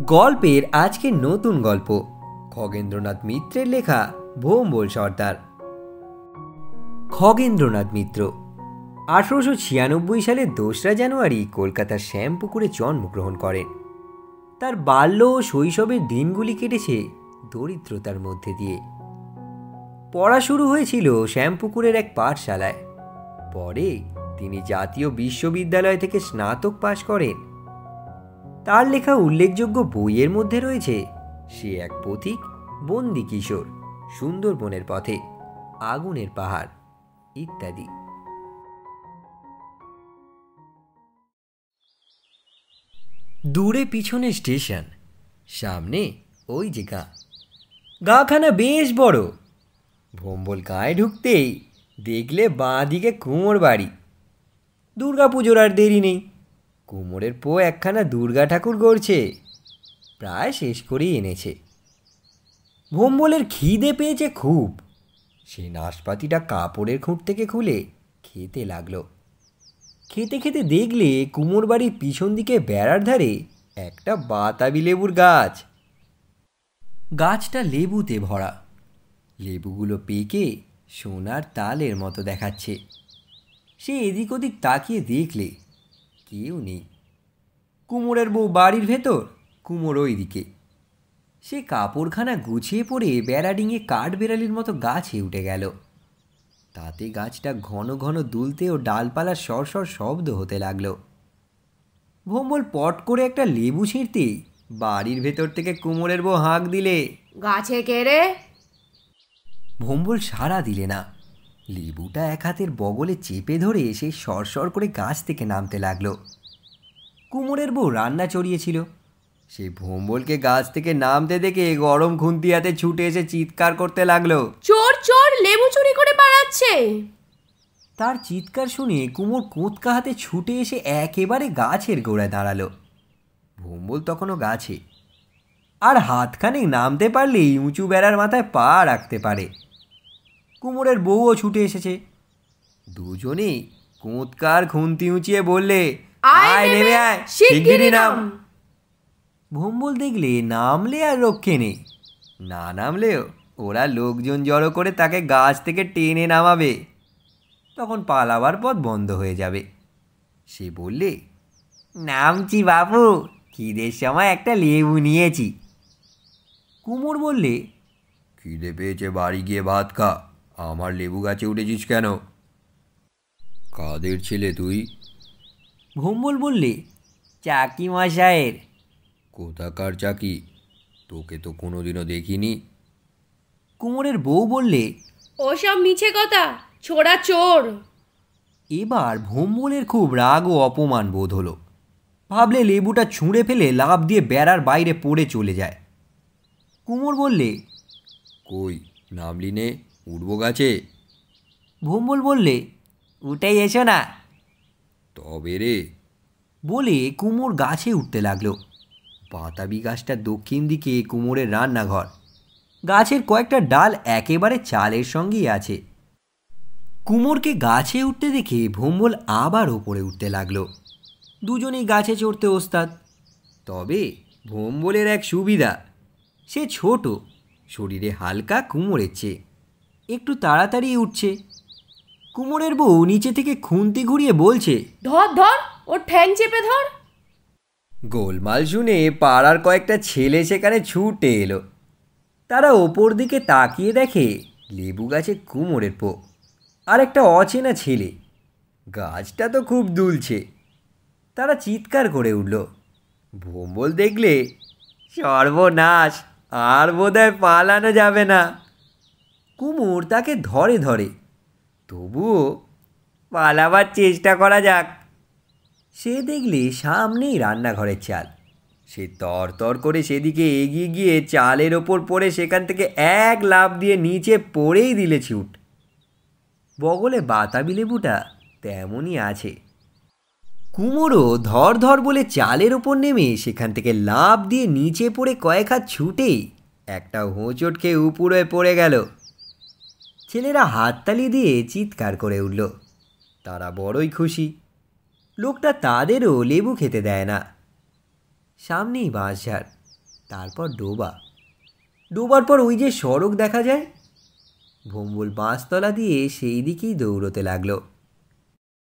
গল্পের আজকে নতুন গল্প খগেন্দ্রনাথ মিত্রের লেখা ভোম্বল সর্দার। খগেন্দ্রনাথ মিত্র 1896 সালের 2রা জানুয়ারি কলকাতার শ্যামপুকুরে জন্মগ্রহণ করেন। তার বাল্য ও শৈশবের দিনগুলি কেটেছে দরিদ্রতার মধ্যে দিয়ে। পড়া শুরু হয়েছিল শ্যামপুকুরের এক পাঠশালায়। পরে তিনি জাতীয় বিশ্ববিদ্যালয় থেকে স্নাতক পাশ করেন। তার লেখা উল্লেখযোগ্য বইয়ের মধ্যে রয়েছে সে এক পথিক, বন্দি কিশোর, সুন্দরবনের পথে, আগুনের পাহাড় ইত্যাদি। দূরে পিছনে স্টেশন, সামনে ওই যে গাঁখানা বেশ বড়। ভোম্বল গাঁয়ে ঢুকতেই দেখলে বাঁ দিকে কুমোর বাড়ি। দুর্গাপুজোর আর দেরি নেই। কুমোরের একখানা দুর্গা ঠাকুর গড়ছে, প্রায় শেষ করেই এনেছে। ভোম্বলের খিদে পেয়েছে খুব। সে নাশপাতিটা কাপড়ের খুঁট থেকে খুলে খেতে লাগলো। খেতে খেতে দেখলে কুমোর বাড়ির পিছন দিকে বেড়ার ধারে একটা বাতাবি লেবুর গাছ। গাছটা লেবুতে ভরা। লেবুগুলো পেকে সোনার তালের মতো দেখাচ্ছে। সে এদিক ওদিক তাকিয়ে দেখলে কেউ নেই। কুমোরের বউ বাড়ির ভেতর, কুমোর ওই দিকে। সে কাপড়খানা গুছিয়ে পড়ে বেড়া ডিঙে কাঠবেড়ালির মতো গাছে উঠে গেল। তাতে গাছটা ঘন ঘন দুলতে ও ডালপালার সরসর শব্দ হতে লাগলো। ভোম্বল পট করে একটা লেবু ছিঁড়তে বাড়ির ভেতর থেকে কুমোরের বউ হাঁক দিলে, গাছে কে রে? ভোম্বল সাড়া দিলে না। লেবুটা এক হাতের বগলে চেপে ধরে সে সরসর করে গাছ থেকে নামতে লাগলো। কুমোরের বউ রান্না চড়িয়েছিল। সে ভোম্বলকে গাছ থেকে নামতে দেখে গরম খুন্তি হাতে ছুটে এসে চিৎকার করতে লাগলো, চোর চোর, লেবু চুরি করে পালাচ্ছে। তার চিৎকার শুনে কুমোর কোঁতকা হাতে ছুটে এসে একেবারে গাছের গোড়ায় দাঁড়ালো। ভোম্বল তখনও গাছে, আর হাতখানেক নামতে পারলেই উঁচু বেড়ার মাথায় পা রাখতে পারে। কুমোরের বউও ছুটে এসেছে। দুজনেই কোঁতকার খুন্তি উঁচিয়ে বললে, আয় নেমে আয়, শিগগিরই নাম। ভোম্বল দেখলে নামলে আর রক্ষে নেই। না নামলেও ওরা লোকজন জড়ো করে তাকে গাছ থেকে টেনে নামাবে। তখন পালাবার পথ বন্ধ হয়ে যাবে। সে বললে, নামছি বাবু, খিদের সময় একটা লেবু নিয়েছি। কুমোর বললে, খিদে পেয়েছে, বাড়ি গিয়ে ভাত খা। আমার লেবু গাছে উঠেছিস কেন? কাদের ছেলে তুই? ভোম্বল বললে, চাকি মশায়ের। কোথাকার চাকি? তোকে তো কোনোদিনও দেখিনি। কুমোরের বউ বললে, ওসব মিছে কথা, ছোড়া চোর। এবার ভোম্বলের খুব রাগ ও অপমান বোধ হলো। ভাবলে লেবুটা ছুঁড়ে ফেলে লাফ দিয়ে বেড়ার বাইরে পড়ে চলে যায়। কুমোর বললে, কই নামলি নে, উঠবো গাছে। ভোম্বল বললে, উঠেই এসো না। তবে রে, বলে কুমোর গাছে উঠতে লাগলো। বাতাবি গাছটার দক্ষিণ দিকে কুমোরের রান্নাঘর। গাছের কয়েকটা ডাল একেবারে চালের সঙ্গেই আছে। কুমোরকে গাছে উঠতে দেখে ভোম্বল আবার ওপরে উঠতে লাগলো। দুজনেই গাছে চড়তে ওস্তাদ। তবে ভোম্বলের এক সুবিধা, সে ছোট, শরীরে হালকা কুমোরের চেয়ে, একটু তাড়াতাড়ি উঠছে। কুমোরের বউ নিচে থেকে খুন্তি ঘুরিয়ে বলছে, ধর ধর, ওর ঠ্যাং চেপে ধর। গোলমাল শুনে পাড়ার কয়েকটা ছেলে সেখানে ছুটে এলো। তারা ওপর দিকে তাকিয়ে দেখে লেবু গাছে কুমোরের আর একটা অচেনা ছেলে। গাছটা তো খুব দুলছে। তারা চিৎকার করে উঠল। ভোম্বল দেখলে, সর্বনাশ, আর বোধহয় পালানো যাবে না। কুমোর তাকে ধরে ধরে, তবুও পালাবার চেষ্টা করা যাক। সে দেখলে সামনেই রান্নাঘরের চাল। সে তর করে সেদিকে এগিয়ে গিয়ে চালের ওপর পড়ে সেখান থেকে এক লাফ দিয়ে নিচে পড়েই দিলে ছুট। বগলে বাতাবি লেবুটা তেমনই আছে। কুমোরও ধর ধর বলে চালের ওপর নেমে সেখান থেকে লাফ দিয়ে নিচে পড়ে কয়েক হাত ছুটেই একটা হোঁচট খেয়ে উপরে পড়ে গেল। ছেলেরা হাততালি দিয়ে চিৎকার করে উঠল। তারা বড়ই খুশি। লোকটা তাদেরও লেবু খেতে দেয় না। সামনেই বাঁশঝাড়, তারপর ডোবা। ডোবার পর ওই যে সড়ক দেখা যায়। ভোম্বল বাঁশতলা দিয়ে সেই দিকেই দৌড়তে লাগলো।